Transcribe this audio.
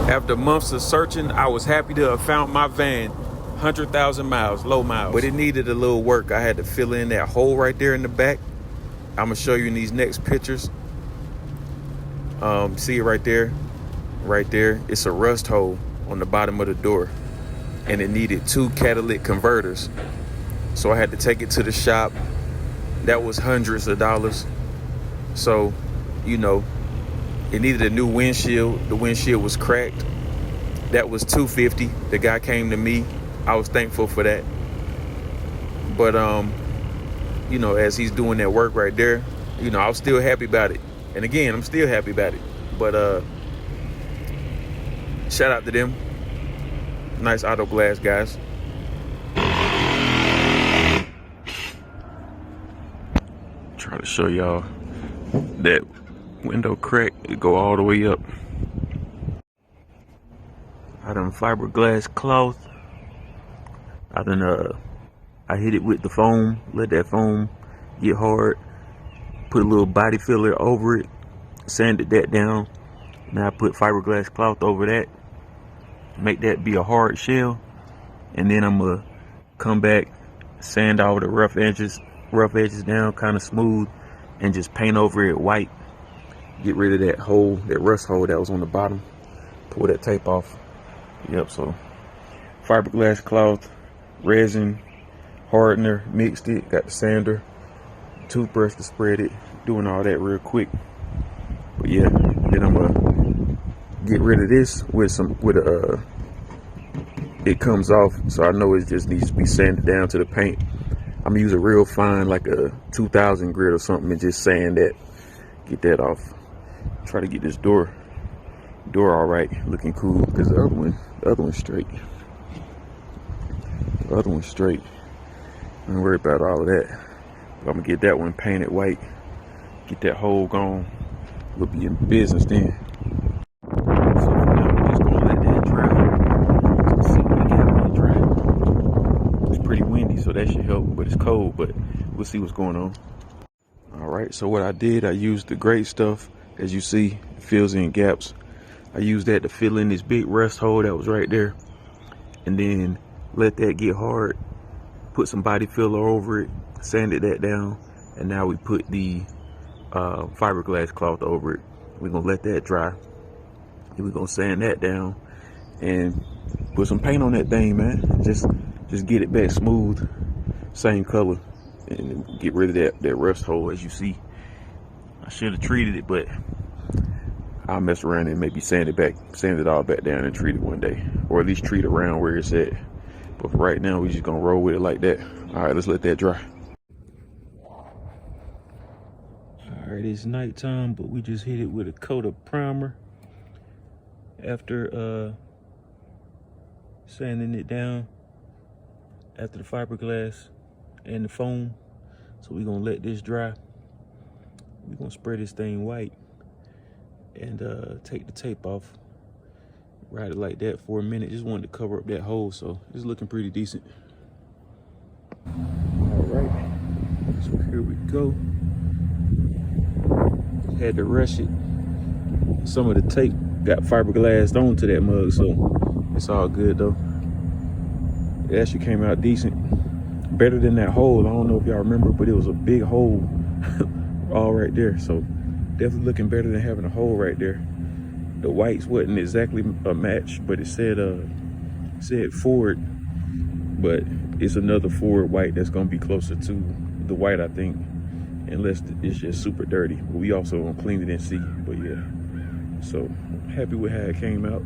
After months of searching, I was happy to have found my van. 100,000 miles, low miles. But it needed a little work. I had to fill in that hole right there in the back. I'm gonna show you in these next pictures. See it right there? Right there. It's a rust hole on the bottom of the door. And it needed 2 catalytic converters. So I had to take it to the shop. That was hundreds of dollars. So, you know, it needed a new windshield. The windshield was cracked. That was $250. The guy came to me. I was thankful for that. But you know, as he's doing that work right there, you know, I was still happy about it. And again, I'm still happy about it. But shout out to them. Nice auto glass guys. Try to show y'all that window crack. It go all the way up. I done fiberglass cloth. I hit it with the foam, let that foam get hard, put a little body filler over it, sanded that down. Now I put fiberglass cloth over that, make that be a hard shell, and then I'm gonna come back, sand all the rough edges down kind of smooth, and just paint over it white. Get rid of that hole, that rust hole that was on the bottom. Pull that tape off. Yep, so fiberglass cloth, resin, hardener, mixed it, got the sander, toothbrush to spread it, doing all that real quick. But yeah, then I'm gonna get rid of this it comes off, so I know it just needs to be sanded down to the paint. I'm gonna use a real fine, like a 2000 grit or something, and just sand that, get that off. Try to get this door all right, looking cool, because the other one's straight. The other one's straight. Don't worry about all of that. But I'm gonna get that one painted white, get that hole gone. We'll be in business then. So for now, we're just gonna let that dry. Let's see what we got when it dry. It's pretty windy, so that should help, but it's cold, but we'll see what's going on. All right, so what I did, I used the great stuff. As you see, it fills in gaps. I used that to fill in this big rust hole that was right there, and then let that get hard, put some body filler over it, sanded that down, and now we put the fiberglass cloth over it. We're gonna let that dry, and we're gonna sand that down and put some paint on that thing, man. Just get it back smooth, same color, and get rid of that rust hole. As you see, I should have treated it, but I'll mess around and maybe sand it all back down and treat it one day, or at least treat around where it's at. But for right now, we just gonna roll with it like that. All right, let's let that dry. All right, it's nighttime, but we just hit it with a coat of primer after sanding it down, after the fiberglass and the foam. So we're gonna let this dry. We're gonna spray this thing white and take the tape off. Ride it like that for a minute. Just wanted to cover up that hole, so it's looking pretty decent. All right, so here we go. Had to rush it. Some of the tape got fiberglassed onto that mug, so it's all good though. It actually came out decent. Better than that hole. I don't know if y'all remember, but it was a big hole all right there. So definitely looking better than having a hole right there. The whites wasn't exactly a match, but it said Ford, but it's another Ford white that's gonna be closer to the white, I think, unless it's just super dirty. But we also gonna clean it and see. But yeah, so happy with how it came out.